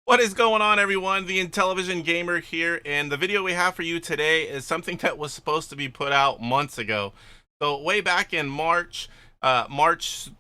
What is going on, everyone? The Intellivision gamer here, and the video we have for you today is something that was supposed to be put out months ago. So way back in March 29th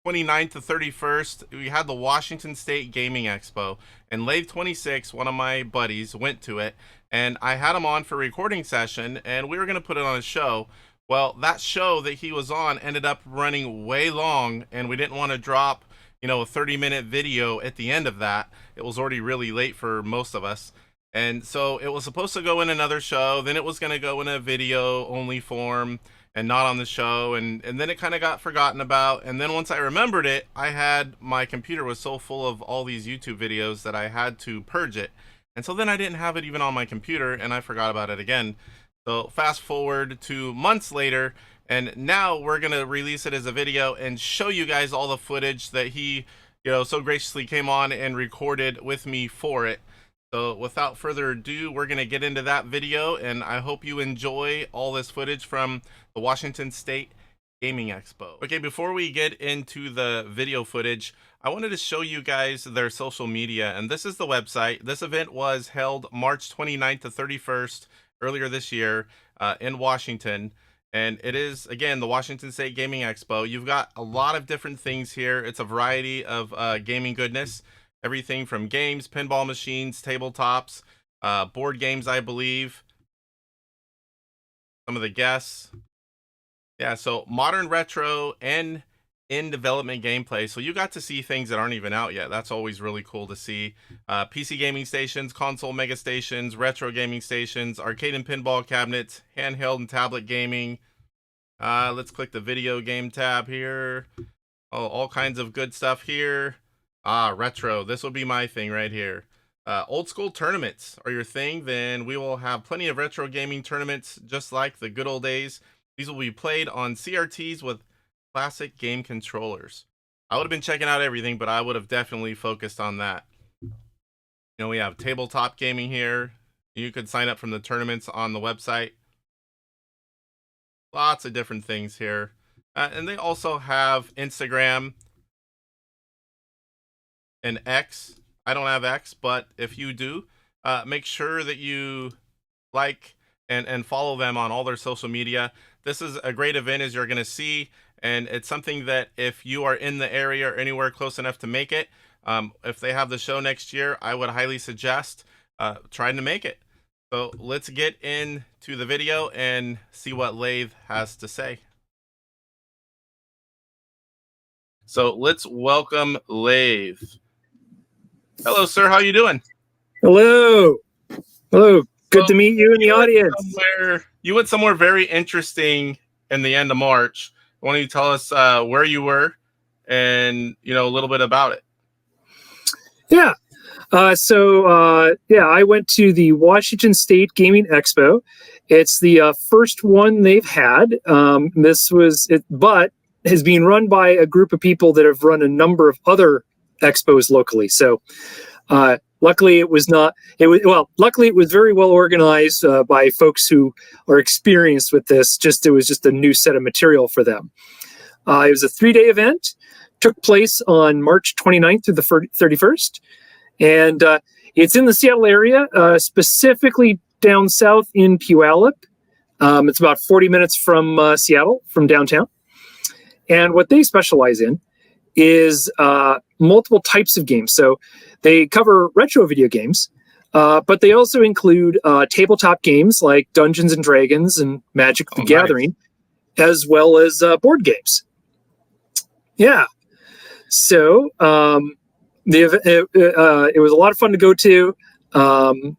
to 31st, we had the Washington State Gaming Expo, and Lave 26, one of my buddies, went to it, and I had him on for a recording session, and we were going to put it on a show. Well, that show that he was on ended up running way long, and we didn't want to drop a 30-minute video at the end of that. It was already really late for most of us. And so it was supposed to go in another show, then it was going to go in a video only form and not on the show, and then it kind of got forgotten about. And then once I remembered it, my computer was so full of all these YouTube videos that I had to purge it. And so then I didn't have it even on my computer, and I forgot about it again. So fast forward to months later, and now we're going to release it as a video and show you guys all the footage that he, so graciously came on and recorded with me for it. So without further ado, we're going to get into that video, and I hope you enjoy all this footage from the Washington State Gaming Expo. Okay, before we get into the video footage, I wanted to show you guys their social media, and this is the website. This event was held March 29th to 31st earlier this year in Washington. And it is, again, the Washington State Gaming Expo. You've got a lot of different things here. It's a variety of gaming goodness. Everything from games, pinball machines, tabletops, board games, I believe. Some of the guests. Yeah, so modern retro and in development gameplay. So you got to see things that aren't even out yet. That's always really cool to see. PC gaming stations, console mega stations, retro gaming stations, arcade and pinball cabinets, handheld and tablet gaming. Let's click the video game tab here. Oh, all kinds of good stuff here. Retro. This will be my thing right here. Old school tournaments are your thing. Then we will have plenty of retro gaming tournaments just like the good old days. These will be played on CRTs with classic game controllers. I would have been checking out everything, but I would have definitely focused on that. We have tabletop gaming here. You could sign up from the tournaments on the website. Lots of different things here. And they also have Instagram and X. I don't have X, but if you do, make sure that you like and follow them on all their social media. This is a great event, as you're going to see. And it's something that if you are in the area or anywhere close enough to make it, if they have the show next year, I would highly suggest trying to make it. So let's get into the video and see what Lathe has to say. So let's welcome Lathe. Hello, sir. How you doing? Hello. Hello. Good to meet you in the audience. You went somewhere very interesting in the end of March. Why don't you tell us where you were and, a little bit about it? Yeah. I went to the Washington State Gaming Expo. It's the first one they've had. But is being run by a group of people that have run a number of other expos locally. So, luckily it was very well organized by folks who are experienced with this. It was just a new set of material for them. It was a 3-day event, took place on March 29th through the 31st. And it's in the Seattle area, specifically down south in Puyallup. It's about 40 minutes from Seattle, from downtown. And what they specialize in is multiple types of games. So they cover retro video games, but they also include tabletop games like Dungeons and Dragons and Magic the Gathering, as well as board games. Yeah. So it was a lot of fun to go to. And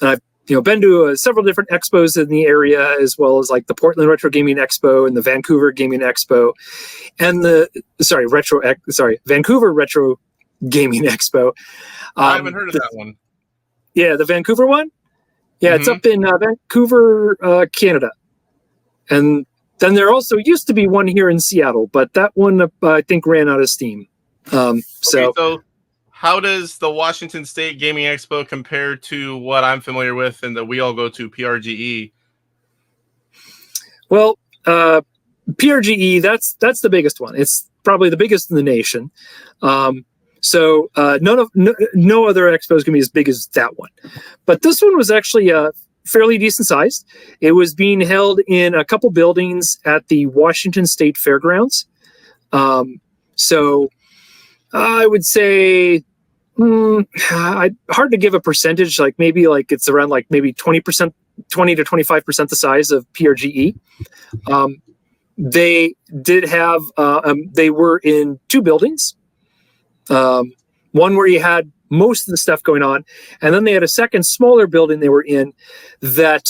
I've been to several different expos in the area, as well as like the Portland Retro Gaming Expo and the Vancouver Gaming Expo, and Vancouver Retro Gaming Expo. I haven't heard of that one. Yeah, the Vancouver one. Yeah, It's up in Vancouver, Canada. And then there also used to be one here in Seattle, but that one I think ran out of steam. So how does the Washington State Gaming Expo compare to what I'm familiar with and that we all go to, PRGE? Well, PRGE, that's the biggest one. It's probably the biggest in the nation. So no other expo is going to be as big as that one. But this one was actually fairly decent sized. It was being held in a couple buildings at the Washington State Fairgrounds. So I would say hard to give a percentage, like maybe like it's around like maybe 20%, 20 to 25% the size of PRGE. They did have, they were in two buildings. One where you had most of the stuff going on, and then they had a second smaller building they were in that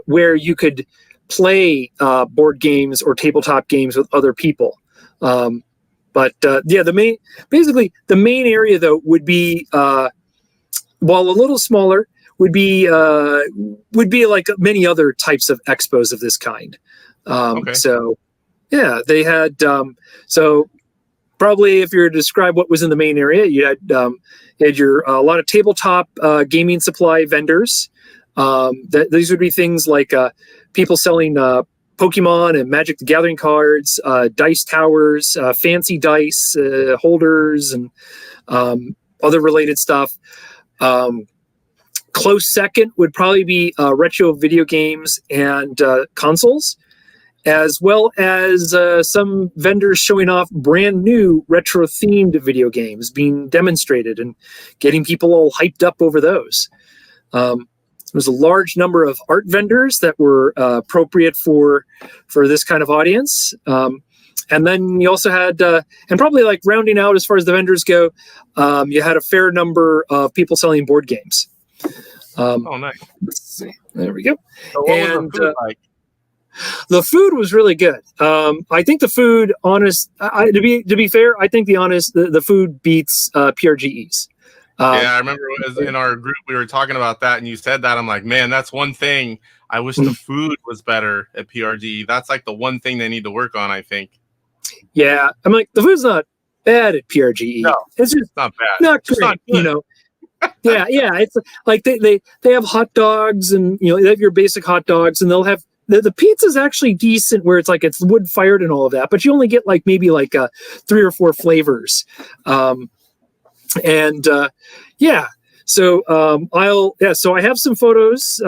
where you could play board games or tabletop games with other people. But the main area though would be, while a little smaller, would be like many other types of expos of this kind. Okay. So yeah, they had so probably if you were to describe what was in the main area, you had your a lot of tabletop gaming supply vendors. These would be things like people selling Pokemon and Magic the Gathering cards, dice towers, fancy dice holders, and other related stuff. Close second would probably be retro video games and consoles, as well as some vendors showing off brand new retro themed video games being demonstrated and getting people all hyped up over those. There was a large number of art vendors that were appropriate for this kind of audience. And then you also had, and probably like rounding out as far as the vendors go, you had a fair number of people selling board games. Oh, nice. Let's see. There we go. So what was the food like? The food was really good. I think the food, to be fair, I think the food beats PRGE's. Yeah, I remember in our group we were talking about that, and you said that. I'm like, man, that's one thing. I wish the food was better at PRGE. That's like the one thing they need to work on, I think. Yeah, I'm like, the food's not bad at PRGE. No, it's just not bad. Not great, not you know. Yeah. It's like they have hot dogs, and they have your basic hot dogs, and they'll have the pizza's actually decent where it's wood fired and all of that, but you only get like maybe like 3 or 4 flavors. So so I have some photos.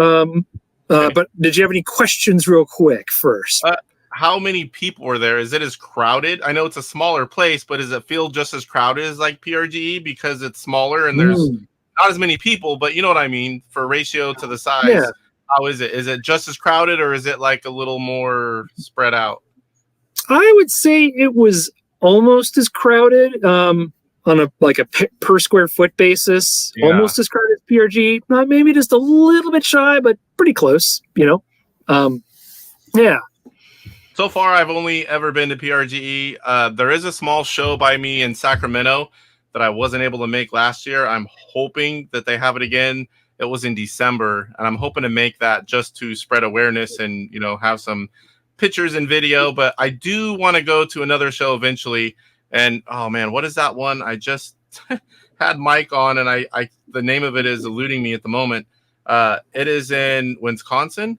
But did you have any questions real quick first? How many people were there? Is it as crowded? I know it's a smaller place, but does it feel just as crowded as like PRGE because it's smaller and there's not as many people, but you know what I mean, for ratio to the size? Yeah. How is it? Is it just as crowded, or is it like a little more spread out? I would say it was almost as crowded on a per square foot basis, almost as crowded as PRG. Not maybe just a little bit shy, but pretty close. Yeah. So far, I've only ever been to PRGE. There is a small show by me in Sacramento that I wasn't able to make last year. I'm hoping that they have it again. It was in December, and I'm hoping to make that just to spread awareness and, have some pictures and video. But I do want to go to another show eventually. And, oh, man, what is that one? I just had Mike on, and I the name of it is eluding me at the moment. It is in Wisconsin.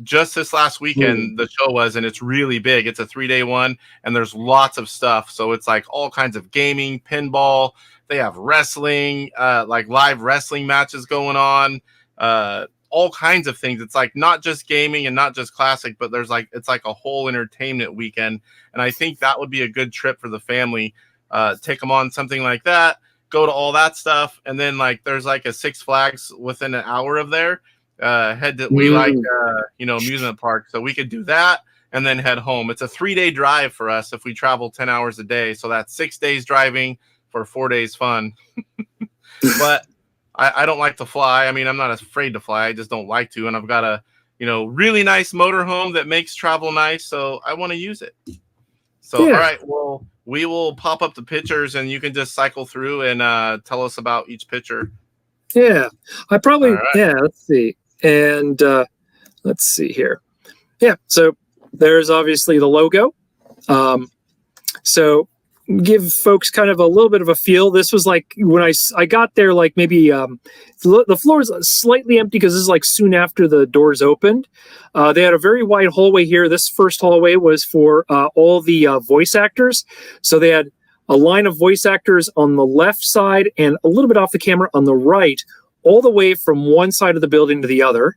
Just this last weekend, the show was, and it's really big. It's a 3-day one, and there's lots of stuff. So it's like all kinds of gaming, pinball. They have wrestling, like live wrestling matches going on, all kinds of things. It's like not just gaming and not just classic, but it's like a whole entertainment weekend. And I think that would be a good trip for the family. Take them on something like that, go to all that stuff. And then there's like a Six Flags within an hour of there. We like amusement park, so we could do that and then head home. It's a 3-day drive for us if we travel 10 hours a day, so that's 6 days driving for 4 days fun. But I don't like to fly. I mean, I'm not afraid to fly, I just don't like to, and I've got a really nice motorhome that makes travel nice, so I want to use it. So all right, well, we will pop up the pictures and you can just cycle through and tell us about each picture. Let's see. And let's see here. Yeah, so there's obviously the logo. So give folks kind of a little bit of a feel. This was like when I got there, like maybe the floor is slightly empty because this is like soon after the doors opened. They had a very wide hallway here. This first hallway was for all the voice actors. So they had a line of voice actors on the left side and a little bit off the camera on the right, all the way from one side of the building to the other.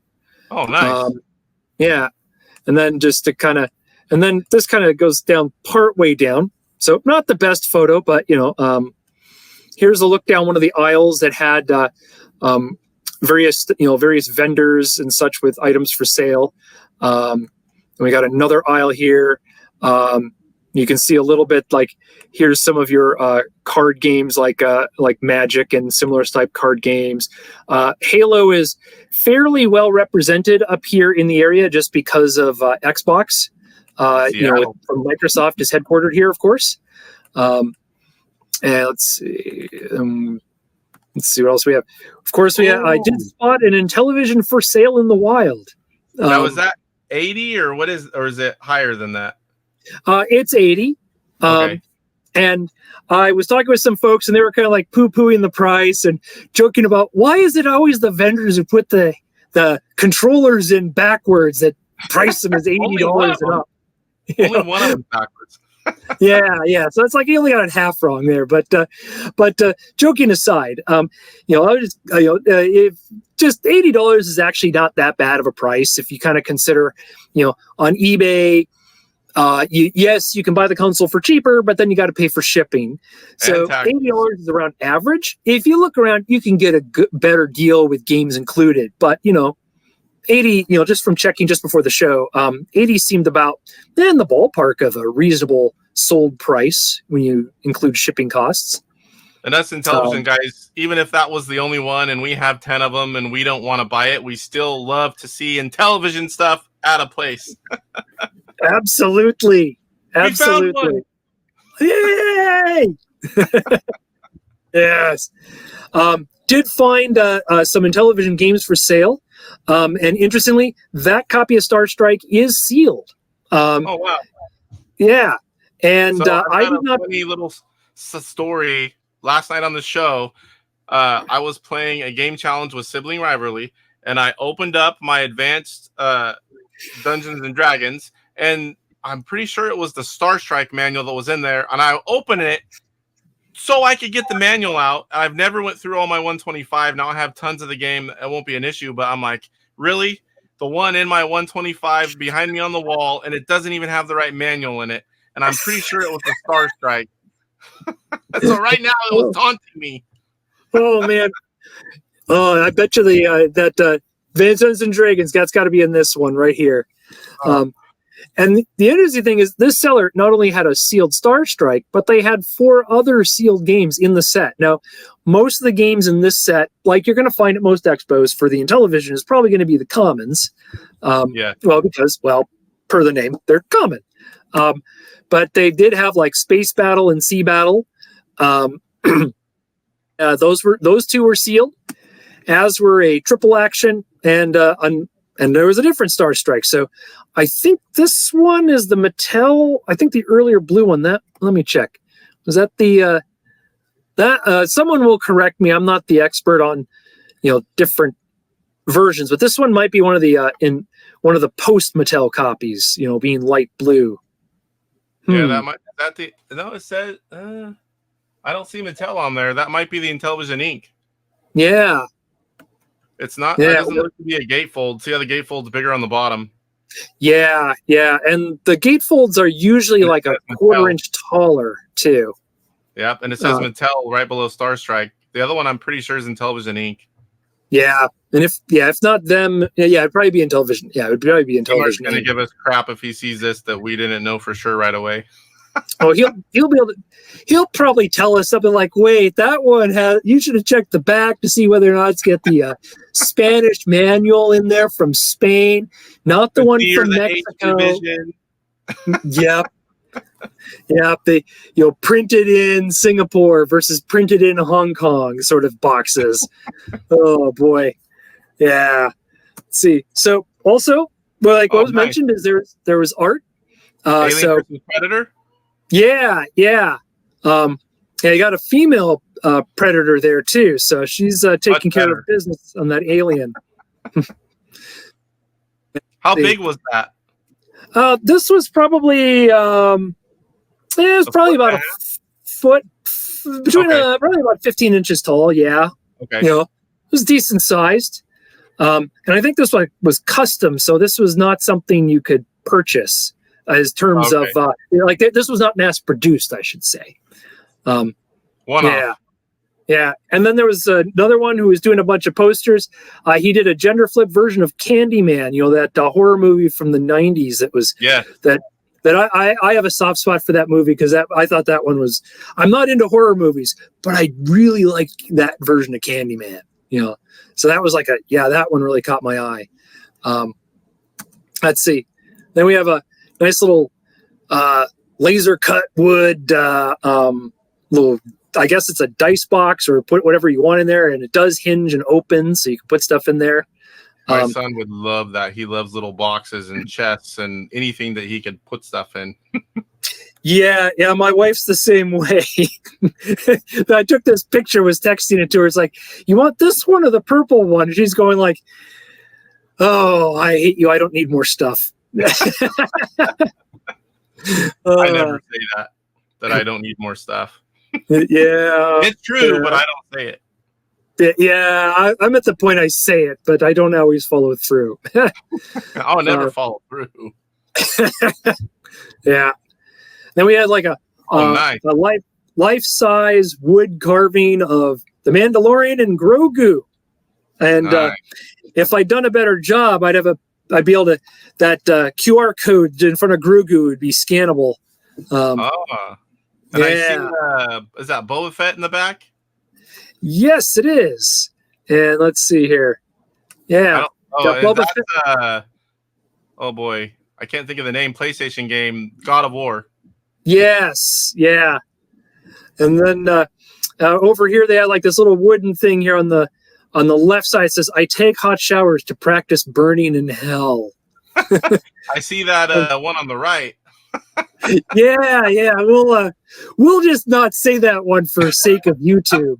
Oh, nice. Yeah. And then just to kind of, and then this kind of goes down part way down. So not the best photo, but here's a look down one of the aisles that had various vendors and such with items for sale. And we got another aisle here. You can see a little bit like here's some of your card games like Magic and similar type card games. Halo is fairly well represented up here in the area just because of Xbox. From Microsoft is headquartered here, of course. And let's see what else we have. Of course, I did spot an Intellivision for sale in the wild. Now, is that 80 or is it higher than that? It's 80. Okay. And I was talking with some folks and they were kind of like poo-pooing the price and joking about why is it always the vendors who put the controllers in backwards that price them as $80 and up. Only one of them backwards. yeah. So it's like you only got it half wrong there. But joking aside, if just $80 is actually not that bad of a price if you kind of consider, on eBay. Yes, you can buy the console for cheaper, but then you got to pay for shipping. So $80 is around average. If you look around, you can get a better deal with games included. But 80, just from checking just before the show, 80 seemed about in the ballpark of a reasonable sold price when you include shipping costs. And us Intellivision guys, even if that was the only one and we have 10 of them and we don't want to buy it, we still love to see Intellivision stuff at a place. Absolutely. Yay! Yes. Did find some Intellivision games for sale. And interestingly, that copy of Star Strike is sealed. Oh, wow. Yeah. And so I did not. Funny little story. Last night on the show, I was playing a game challenge with Sibling Rivalry, and I opened up my advanced Dungeons and Dragons, and I'm pretty sure it was the Star Strike manual that was in there, and I opened it so I could get the manual out. I've never went through all my 125. Now I have tons of the game. It won't be an issue, but I'm like, really? The one in my 125 behind me on the wall, and it doesn't even have the right manual in it, and I'm pretty sure it was the Star Strike. So right now it was taunting me. Oh, man. Oh, I bet you that Dungeons and Dragons, that's got to be in this one right here. And the interesting thing is this seller not only had a sealed Star Strike, but they had 4 other sealed games in the set. Now, most of the games in this set, like you're going to find at most expos for the Intellivision, is probably going to be the commons. Well, because, per the name, they're common. But they did have like Space Battle and Sea Battle. Those 2 were sealed, as were a Triple Action and there was a different Star Strike. So I think this one is the Mattel. I think the earlier blue one. Let me check. Was that the someone will correct me. I'm not the expert on different versions, but this one might be one of the in one of the post Mattel copies. Being light blue. Yeah, it says I don't see Mattel on there. That might be the Intellivision Inc. Yeah. It's not. Yeah, it doesn't look to be a gatefold. See how the gatefold's bigger on the bottom? Yeah, and the gatefolds are usually like a quarter-inch taller too. Yep, and it says Mattel right below Star Strike. The other one I'm pretty sure is Intellivision Inc. Yeah, and if not them, it'd probably be Intellivision. Yeah, it would probably be Intellivision. He's going to give us crap if he sees this that we didn't know for sure right away. Oh, he'll be able to. He'll probably tell us something like, "Wait, that one has. You should have checked the back to see whether or not it's got the Spanish manual in there from Spain, not the one from Mexico." Yep. They printed in Singapore versus printed in Hong Kong sort of boxes. Oh boy, yeah. Let's see. So also, what was mentioned is there was art. Alien versus Predator. Yeah. You got a female Predator there too, so she's taking care of business on that Alien. How big was that? This was probably it was probably about a foot, between probably about 15 inches tall. Yeah. Okay. You know, it was decent sized. And I think this one was custom, so this was not something you could purchase as terms of like this was not mass produced, I should say. One yeah. off. Yeah, and then there was another one who was doing a bunch of posters. He did a gender flip version of Candyman, you know, that horror movie from the 90s. That was that I have a soft spot for that movie because I thought that one was. I'm not into horror movies, but I really liked that version of Candyman. You know, so that was like that one really caught my eye. Let's see. Then we have a nice little laser cut wood little. I guess it's a dice box or put whatever you want in there, and it does hinge and open, so you can put stuff in there. My son would love that. He loves little boxes and chests and anything that he could put stuff in. Yeah, my wife's the same way. I took this picture, was texting it to her. It's like, you want this one or the purple one? And she's going like, oh, I hate you. I don't need more stuff. I never say that I don't need more stuff. Yeah, it's true, but I don't say it. Yeah, I'm at the point I say it, but I don't always follow through. I'll never follow through. Yeah. Then we had like a life-size wood carving of the Mandalorian and Grogu, and if I'd done a better job, I'd be able to that QR code in front of Grogu would be scannable. And I see, is that Boba Fett in the back? Yes, it is. And let's see here. Yeah. Boba Fett. Oh boy, I can't think of the name. PlayStation game, God of War. Yes. Yeah. And then over here they had like this little wooden thing here on the left side. It says, "I take hot showers to practice burning in hell." I see that one on the right. Yeah. We'll just not say that one for sake of YouTube.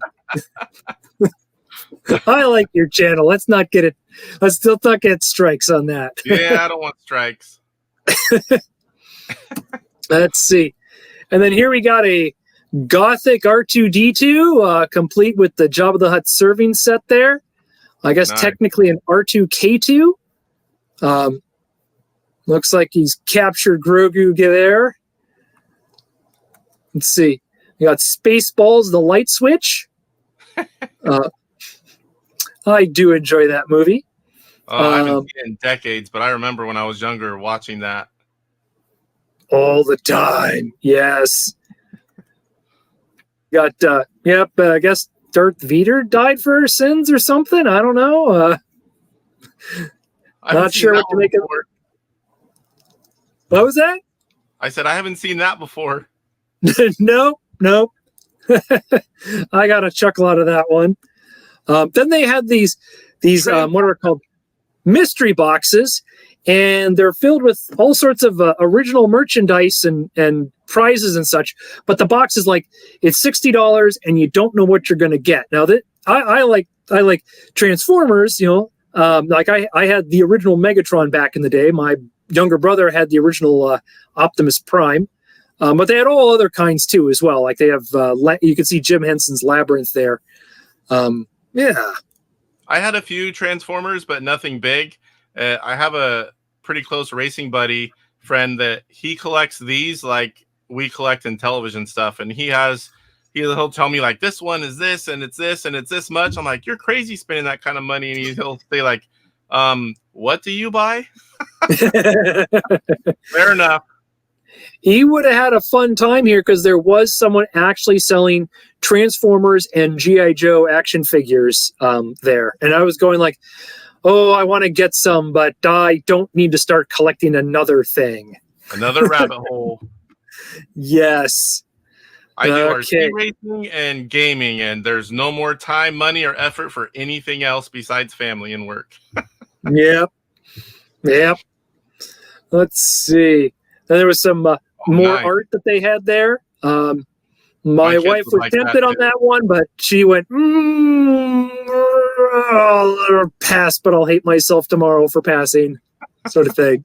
I like your channel. Let's not get it. Let's still not get strikes on that. Yeah, I don't want strikes. Let's see. And then here we got a Gothic R2-D2, complete with the Jabba the Hutt serving set there. I guess technically an R2-K2. Looks like he's captured Grogu there. Let's see. We got Spaceballs, the light switch. I do enjoy that movie. I haven't seen it in decades, but I remember when I was younger watching that. All the time. Yes. Got, I guess Darth Vader died for her sins or something. I don't know. Not sure what to make of it. What was that? I said I haven't seen that before. Nope. I got a chuckle out of that one. Then they had these what are called mystery boxes, and they're filled with all sorts of original merchandise and prizes and such. But the box is like it's $60, and you don't know what you're going to get. Now that I like Transformers, you know, like I had the original Megatron back in the day. My younger brother had the original Optimus Prime, but they had all other kinds too as well. Like they have, you can see Jim Henson's Labyrinth there. Yeah. I had a few Transformers, but nothing big. I have a pretty close racing buddy friend that he collects these like we collect Intellivision stuff, and he'll tell me like this one is this and it's this and it's this much. I'm like, you're crazy spending that kind of money, and he'll say like, what do you buy? Fair enough. He would have had a fun time here because there was someone actually selling Transformers and G.I. Joe action figures there. And I was going like, oh, I want to get some, but I don't need to start collecting another thing. Another rabbit hole. Yes. I do RC racing and gaming, and there's no more time, money, or effort for anything else besides family and work. Yep. Let's see. Then there was some more art that they had there. My wife was tempted on that one, but she went, I'll let her pass, but I'll hate myself tomorrow for passing, sort of thing.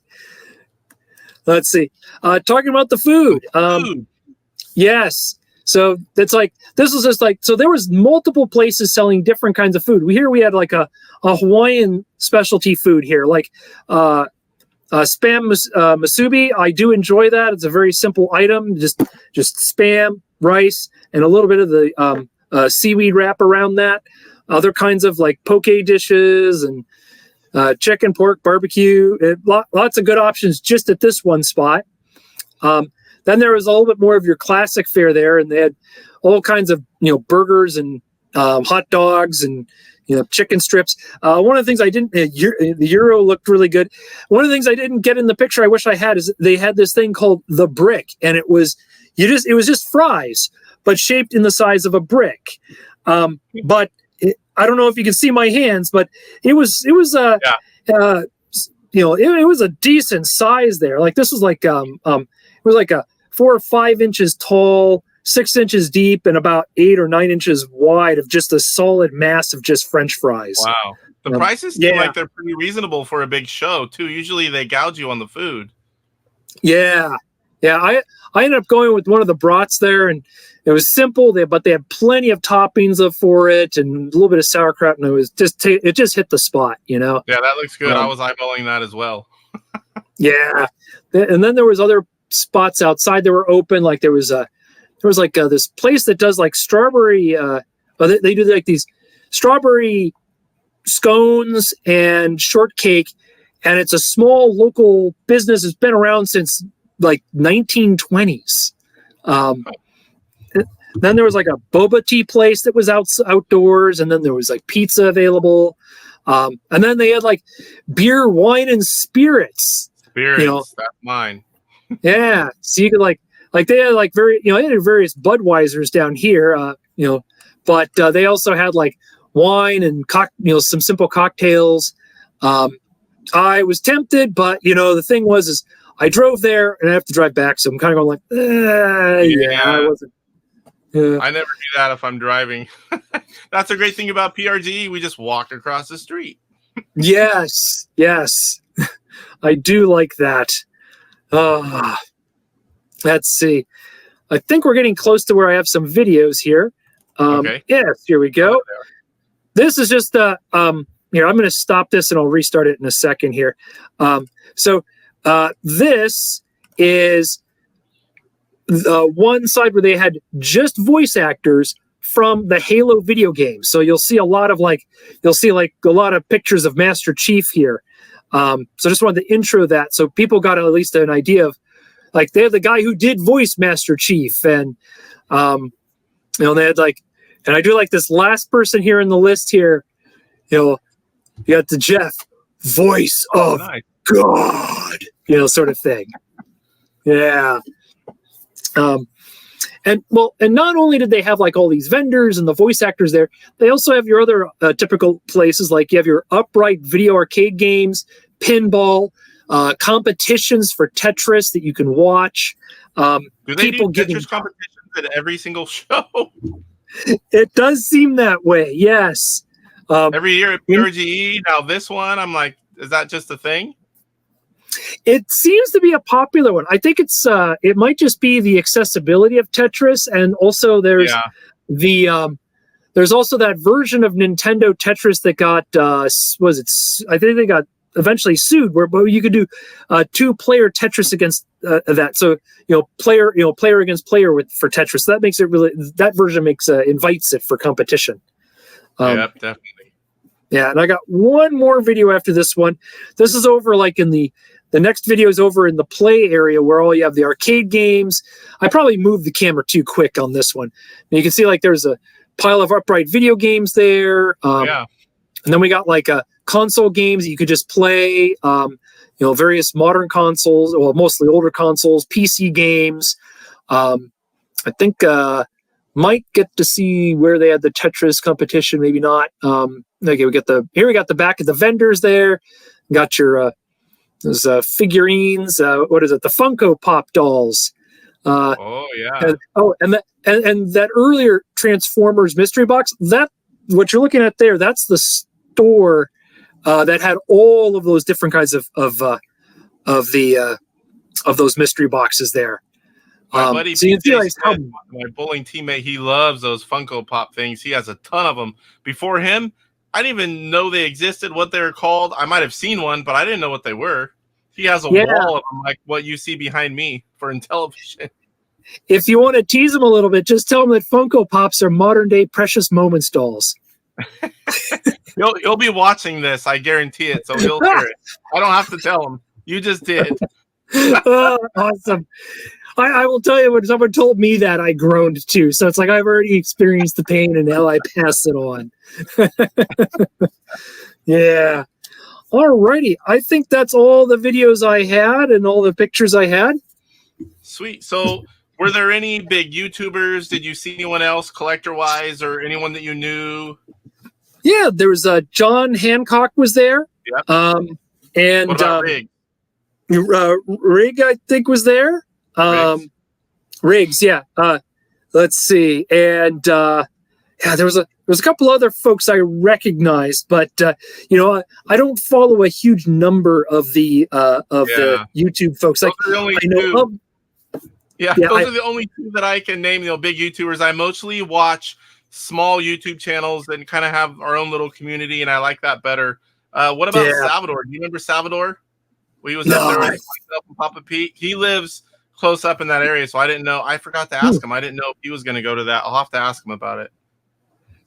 Let's see. Talking about the food. Yes. So it's like, this was just like, so there was multiple places selling different kinds of food. We had like a Hawaiian specialty food here, like spam musubi. I do enjoy that. It's a very simple item, just spam, rice, and a little bit of the seaweed wrap around that. Other kinds of like poke dishes and chicken, pork, barbecue. Lots of good options just at this one spot. Then there was a little bit more of your classic fare there, and they had all kinds of burgers and hot dogs and chicken strips. One of the things I didn't, the gyro looked really good. One of the things I didn't get in the picture I wish I had is they had this thing called the brick, and it was just fries, but shaped in the size of a brick. But I don't know if you can see my hands, but it was it was a decent size there. Like this was like it was like a 4 or 5 inches tall, 6 inches deep, and about 8 or 9 inches wide of just a solid mass of just French fries. Wow. The prices seem like they're pretty reasonable for a big show too. Usually they gouge you on the food. Yeah. I ended up going with one of the brats there, and it was simple, but they had plenty of toppings for it and a little bit of sauerkraut, and it just hit the spot, Yeah, that looks good. I was eyeballing that as well. Yeah, and then there was other spots outside that were open. Like there was this place that does like strawberry. They do like these strawberry scones and shortcake, and it's a small local business. It's been around since like 1920s. Then there was like a boba tea place that was outdoors, and then there was like pizza available, and then they had like beer, wine, and spirits. That's mine. Yeah, so you could like they had like they had various Budweisers down here, but they also had like wine and some simple cocktails. I was tempted, but the thing is I drove there and I have to drive back, so I'm kind of going like, I wasn't. Yeah. I never do that if I'm driving. That's a great thing about PRG. We just walk across the street. Yes. I do like that. Let's see. I think we're getting close to where I have some videos here. Okay. Yes, here we go. This is just here, I'm going to stop this and I'll restart it in a second here. This is the one side where they had just voice actors from the Halo video game. So you'll see a lot of pictures of Master Chief here. So just wanted to intro that so people got at least an idea of like they're the guy who did voice Master Chief, and they had like, and I do like this last person here in the list here. You got the Jeff, voice of God, sort of thing. Yeah. And not only did they have like all these vendors and the voice actors there, they also have your other typical places, like you have your upright video arcade games, pinball, competitions for Tetris that you can watch. Do they do Tetris competitions at every single show? It does seem that way, yes. Every year at PRGE, now this one, I'm like, is that just a thing? It seems to be a popular one. I think it might just be the accessibility of Tetris, and also there's there's also that version of Nintendo Tetris that got I think they got eventually sued, where you could do 2-player Tetris against that. So player against player for Tetris. So that makes it really, that version invites it for competition. Yep, definitely. Yeah, and I got one more video after this one. This is over like in the next video is over in the play area where all you have the arcade games. I probably moved the camera too quick on this one. And you can see like there's a pile of upright video games there. And then we got like console games that you could just play. Various modern consoles, well, mostly older consoles, PC games. I think might get to see where they had the Tetris competition, maybe not. Okay, we got the back of the vendors there. Got your those figurines. What is it? The Funko Pop dolls. And that earlier Transformers mystery box. That what you're looking at there. That's the store that had all of those different kinds of those mystery boxes there. My buddy so you PJ realize how Smith, my bowling teammate, he loves those Funko Pop things. He has a ton of them. Before him, I didn't even know they existed, what they were called. I might have seen one, but I didn't know what they were. He has a wall of them, like what you see behind me for Intellivision. If you want to tease them a little bit, just tell them that Funko Pops are modern day Precious Moments dolls. You'll be watching this, I guarantee it. So he'll hear it. I don't have to tell him. You just did. Oh, awesome. I will tell you, when someone told me that, I groaned too. So it's like I've already experienced the pain and now I pass it on. Yeah. All righty. I think that's all the videos I had and all the pictures I had. Sweet. So were there any big YouTubers? Did you see anyone else collector-wise or anyone that you knew? Yeah, there was John Hancock was there. Yep. And what about Rig? Rig, I think, was there. Riggs, yeah. Let's see. And yeah, there was a couple other folks I recognized, but I don't follow a huge number of the YouTube folks. Those like are the only I know two. of, Those are the only two that I can name. Big YouTubers. I mostly watch small YouTube channels that kind of have our own little community, and I like that better. What about Salvador? Do you remember Salvador? He was up there with myself and Papa Pete. He lives close up in that area, so I didn't know. I forgot to ask him. I didn't know if he was going to go to that. I'll have to ask him about it.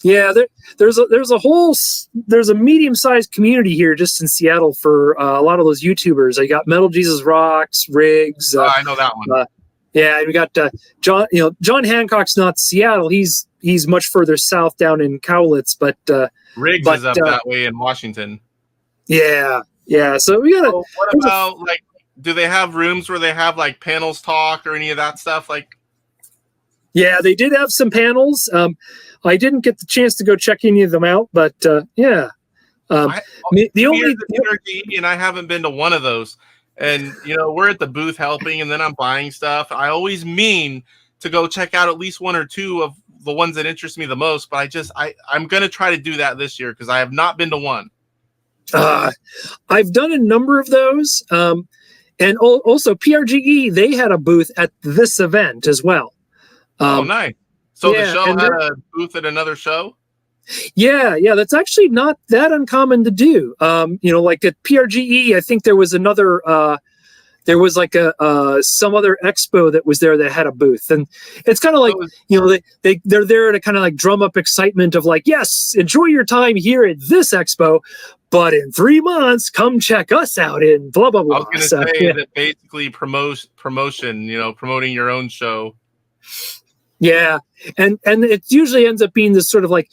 Yeah, there's a medium-sized community here just in Seattle for a lot of those YouTubers. I got Metal Jesus Rocks, Riggs. I know that one. Yeah, we got John. John Hancock's not Seattle. He's much further south, down in Cowlitz. But Riggs is up that way in Washington. Yeah. So we got. So what about do they have rooms where they have like panels talk or any of that stuff? Yeah, they did have some panels. I didn't get the chance to go check any of them out, but yeah. The only and I haven't been to one of those. And we're at the booth helping, and then I'm buying stuff. I always mean to go check out at least one or two of the ones that interest me the most. But I'm gonna try to do that this year because I have not been to one. I've done a number of those, and also PRGE. They had a booth at this event as well. Oh, nice! So the show had a booth at another show. Yeah, that's actually not that uncommon to do. Like at PRGE, I think there was another. There was like some other expo that was there that had a booth, and it's kind of like they're there to kind of like drum up excitement of like, yes, enjoy your time here at this expo, but in 3 months, come check us out in blah blah blah. I was going to say that basically promotion, promoting your own show. Yeah, and it usually ends up being this sort of like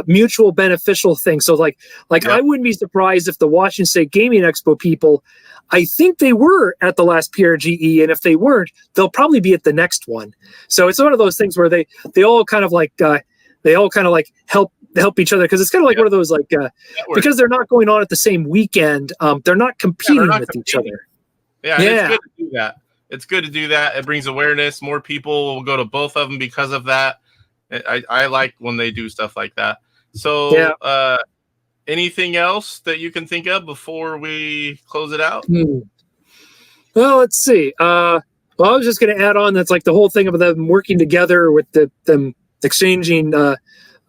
mutual beneficial thing. So like I wouldn't be surprised if the Washington State Gaming Expo people, I think they were at the last PRGE, and if they weren't, they'll probably be at the next one. So it's one of those things where they all kind of like help each other, because it's kind of like one of those like because they're not going on at the same weekend, they're not competing with each other. Yeah, it's good to do that. It's good to do that. It brings awareness. More people will go to both of them because of that. I like when they do stuff like that. So anything else that you can think of before we close it out? Well, let's see. I was just going to add on, that's like the whole thing of them working together with them exchanging,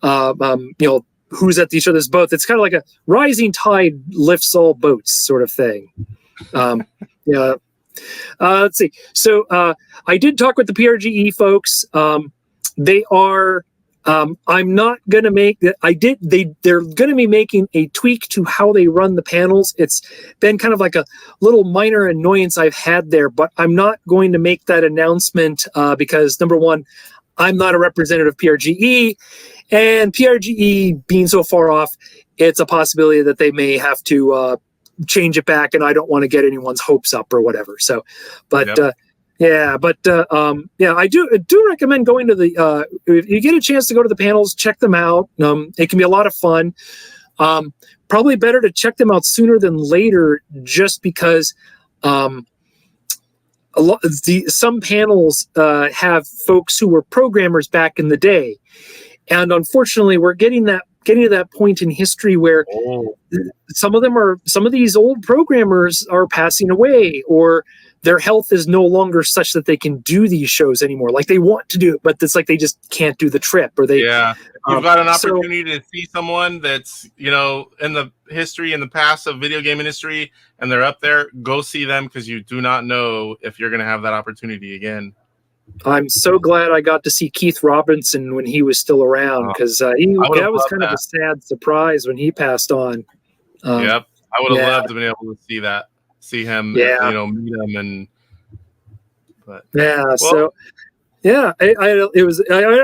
who's at each other's boat. It's kind of like a rising tide lifts all boats sort of thing. Let's see. So I did talk with the PRGE folks. They are. I'm not going to make that. They're going to be making a tweak to how they run the panels. It's been kind of like a little minor annoyance I've had there, but I'm not going to make that announcement because number one, I'm not a representative of PRGE, and PRGE being so far off, it's a possibility that they may have to change it back, and I don't want to get anyone's hopes up or whatever. So, but I do recommend going to the if you get a chance to go to the panels, check them out. It can be a lot of fun. Probably better to check them out sooner than later, just because some panels have folks who were programmers back in the day, and unfortunately, we're getting to that point in history where some of these old programmers are passing away, or their health is no longer such that they can do these shows anymore. Like they want to do it, but it's like they just can't do the trip, or they. Yeah, you've got an So opportunity to see someone that's, you know, in the history, in the past of video game industry, and they're up there. Go see them, because you do not know if you're going to have that opportunity again. I'm so glad I got to see Keith Robinson when he was still around, because that was kind of a sad surprise when he passed on. Yep, I would have yeah. loved to be able to see him, Yeah. you know, meet him, and. But Yeah, well, so yeah, I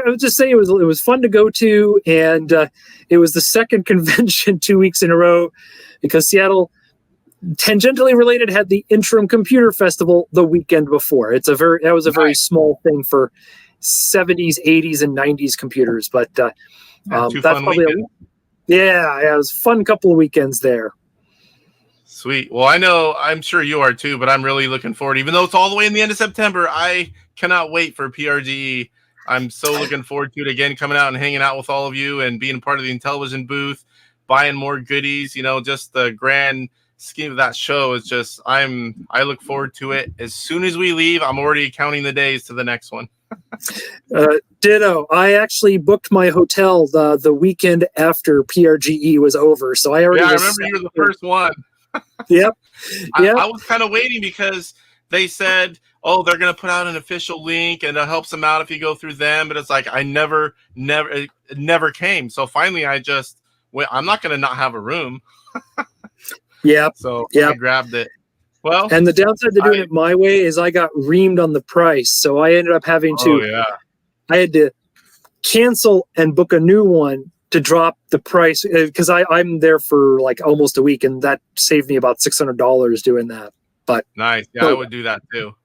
would just say it was fun to go to, and it was the second convention 2 weeks in a row, because Seattle, tangentially related, had the Interim Computer Festival the weekend before. That was a very small thing for 70s, 80s, and 90s computers, but two that's fun probably weekends. it was a fun couple of weekends there. Sweet. Well, I'm sure you are too, but I'm really looking forward. Even though it's all the way in the end of September, I cannot wait for PRGE. I'm so looking forward to it again, coming out and hanging out with all of you and being part of the Intellivision booth, buying more goodies. You know, just the grand scheme of that show is just, I look forward to it. As soon as we leave, I'm already counting the days to the next one. Ditto. I actually booked my hotel the weekend after PRGE was over, so I already. Yeah, I remember you were the first one. Yep. I was kind of waiting, because they said, oh, they're going to put out an official link and it helps them out if you go through them. But it's like, it never came. So finally, I just went, I'm not going to not have a room. Yeah. So yep. I grabbed it. Well, and the downside to doing it my way is I got reamed on the price. So I ended up having to, I had to cancel and book a new one to drop the price, because I'm there for like almost a week, and that saved me about $600 doing that. But nice. Yeah, I would do that too.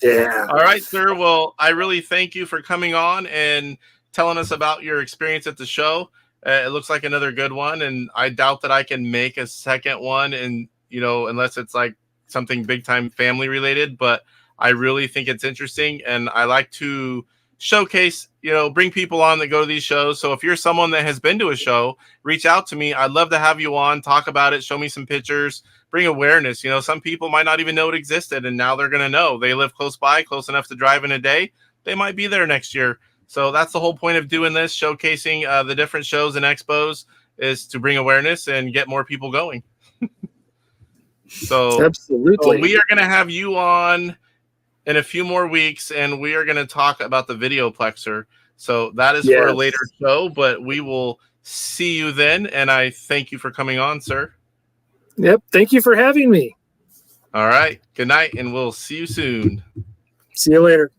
Yeah. All right, sir. Well, I really thank you for coming on and telling us about your experience at the show. It looks like another good one, and I doubt that I can make a second one, and you know, unless it's like something big time family related. But I really think it's interesting, and I like to showcase, you know, bring people on that go to these shows. So if you're someone that has been to a show, reach out to me. I'd love to have you on, talk about it, show me some pictures, bring awareness. You know, some people might not even know it existed, and now they're going to know. They live close by, close enough to drive in a day. They might be there next year. So that's the whole point of doing this, showcasing the different shows and expos, is to bring awareness and get more people going. Absolutely. So we are going to have you on in a few more weeks, and we are going to talk about the Videoplexer. So that is for a later show, but we will see you then. And I thank you for coming on, sir. Yep. Thank you for having me. All right. Good night, and we'll see you soon. See you later.